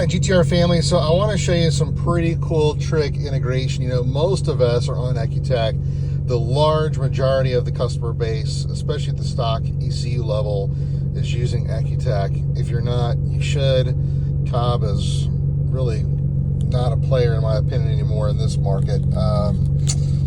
Alright, GTR family, so I want to show you some pretty cool trick integration. You know, most of us are on Ecutek. The large majority of the customer base, especially at the stock ECU level, is using Ecutek. If you're not, you should. Cobb is really not a player, in my opinion, anymore in this market.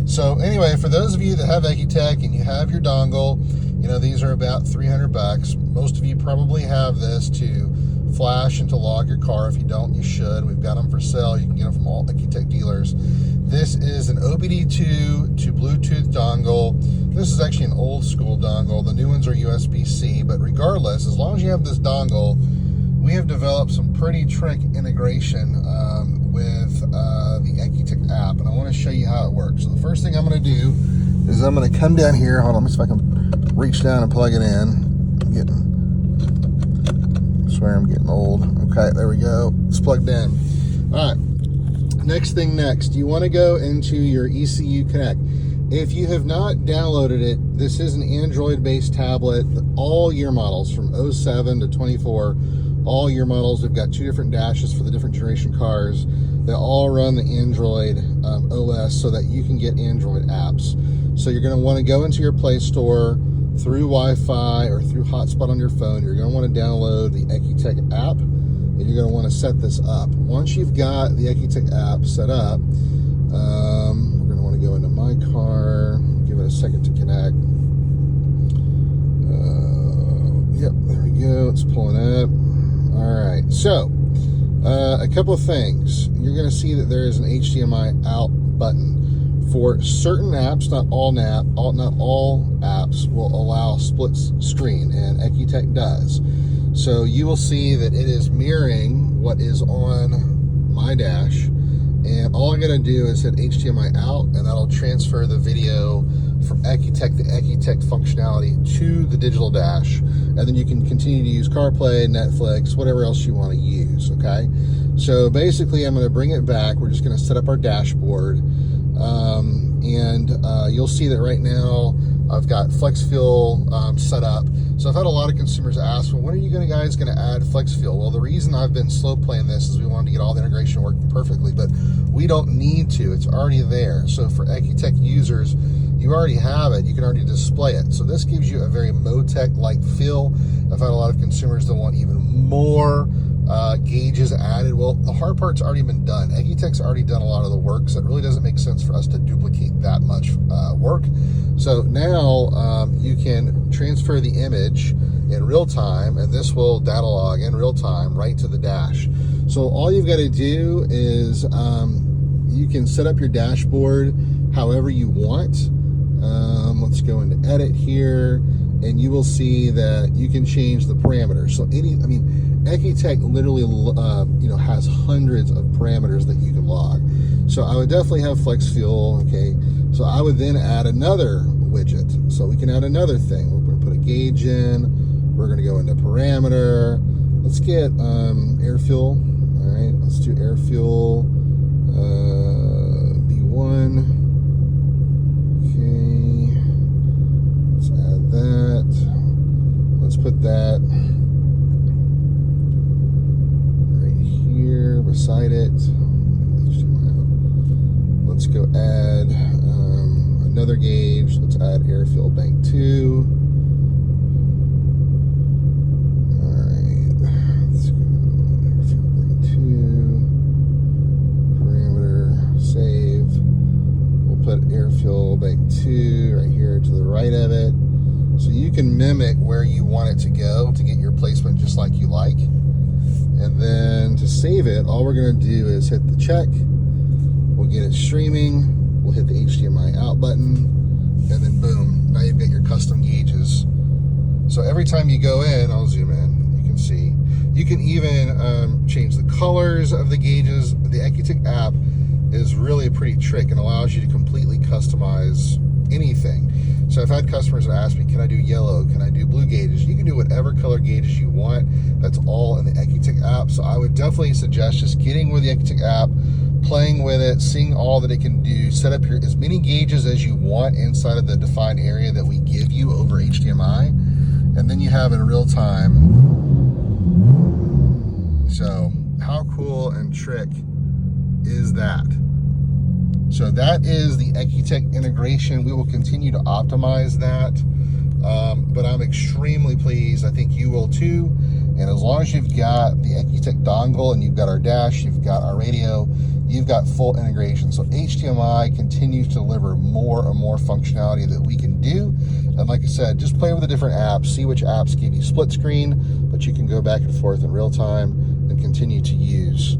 So anyway, for those of you that have Ecutek and you have your dongle, you know, these are about 300 bucks. Most of you probably have this to flash and to log your car. If you don't, you should. We've got them for sale. You can get them from all Ecutek dealers. This is an OBD2 to Bluetooth dongle. This is actually an old school dongle. The new ones are USB-C, but regardless, as long as you have this dongle, we have developed some pretty trick integration with the Ecutek app, and I want to show you how it works. So the first thing I'm going to do is I'm going to come down here. Hold on, let me see if I can reach down and plug it in. I swear I'm getting old. Okay, there we go. It's plugged in. All right. Next thing next, you want to go into your ECU Connect. If you have not downloaded it, this is an Android-based tablet. All year models from 07 to 24, all year models. We've got two different dashes for the different generation cars. They all run the Android OS so that you can get Android apps. So you're going to want to go into your Play Store through Wi-Fi or through hotspot on your phone. You're going to want to download the Ecutek app, and you're going to want to set this up. Once you've got the Ecutek app set up, we're going to want to go into My Car, give it a second to connect. Yep, there we go. It's pulling up. All right, so a couple of things. You're going to see that there is an HDMI out button. For certain apps, not all apps will allow split screen, and Ecutek does. So you will see that it is mirroring what is on my dash, and all I gotta do is hit HDMI out, and that'll transfer the video from Ecutek, the Ecutek functionality, to the digital dash, and then you can continue to use CarPlay, Netflix, whatever else you want to use. Okay, so basically I'm going to bring it back. We're just going to set up our dashboard. You'll see that right now I've got FlexFuel set up. So I've had a lot of consumers ask, well, when are you guys going to add FlexFuel? Well, the reason I've been slow playing this is we wanted to get all the integration working perfectly, but we don't need to. It's already there. So for Ecutek users, you already have it. You can already display it. So this gives you a very Motec-like feel. I've had a lot of consumers that want even more gauges added. Well, the hard part's already been done. Ecutek's already done a lot of the work, so it really doesn't make sense for us to duplicate that much work. So now you can transfer the image in real time, and this will data log in real time right to the dash. So all you've got to do is you can set up your dashboard however you want. Let's go into edit here, and you will see that you can change the parameters. So Ecutek literally has hundreds of parameters that you can log. So I would definitely have FlexFuel. Okay, so I would then add another widget. So we can add another thing. We're going to put a gauge in. We're going to go into parameter. Let's get air fuel. All right, let's do air fuel B1. Let's put that right here beside it. Let's go add another gauge. Let's add air fuel bank 2. All right, let's go air fuel bank 2. Parameter save. We'll put air fuel bank 2 right here to the right of it. So you can mimic where you want it to go to get your placement just like you like. And then to save it, all we're going to do is hit the check. We'll get it streaming. We'll hit the HDMI out button. And then boom, now you've got your custom gauges. So every time you go in, I'll zoom in, you can see. You can even change the colors of the gauges. The Ecutek app is really a pretty trick and allows you to completely customize anything. So I've had customers that ask me, can I do yellow? Can I do blue gauges? You can do whatever color gauges you want. That's all in the Ecutek app. So I would definitely suggest just getting with the Ecutek app, playing with it, seeing all that it can do, set up as many gauges as you want inside of the defined area that we give you over HDMI, and then you have it in real time. So how cool important trick is that. So that is the Ecutek integration. We will continue to optimize that, but I'm extremely pleased. I think you will too. And as long as you've got the Ecutek dongle and you've got our dash, you've got our radio, you've got full integration. So HDMI continues to deliver more and more functionality that we can do. And like I said, just play with the different apps, see which apps give you split screen, but you can go back and forth in real time and continue to use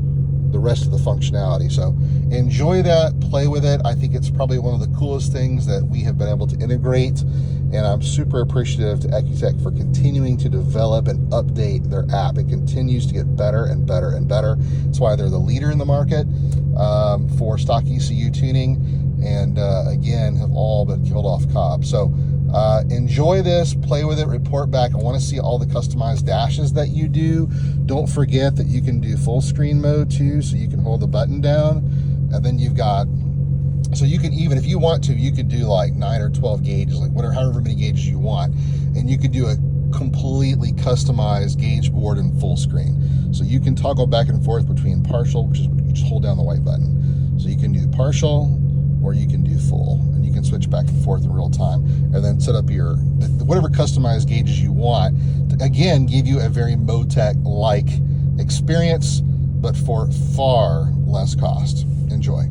the rest of the functionality. So enjoy that, play with it. I think it's probably one of the coolest things that we have been able to integrate, and I'm super appreciative to Ecutek for continuing to develop and update their app. It continues to get better and better and better. That's why they're the leader in the market for stock ECU tuning, and again, have all been killed off Cobb. So enjoy this, play with it, report back. I want to see all the customized dashes that you do. Don't forget that you can do full screen mode too, so you can hold the button down, and then you've got, so you can, even if you want to, you could do like 9 or 12 gauges, like whatever, however many gauges you want, and you could do a completely customized gauge board in full screen. So you can toggle back and forth between partial, which is you just hold down the white button. So you can do partial, or you can do full, and you can switch back and forth in real time, and then set up your whatever customized gauges you want to, again, give you a very Motec-like experience, but for far less cost. Enjoy.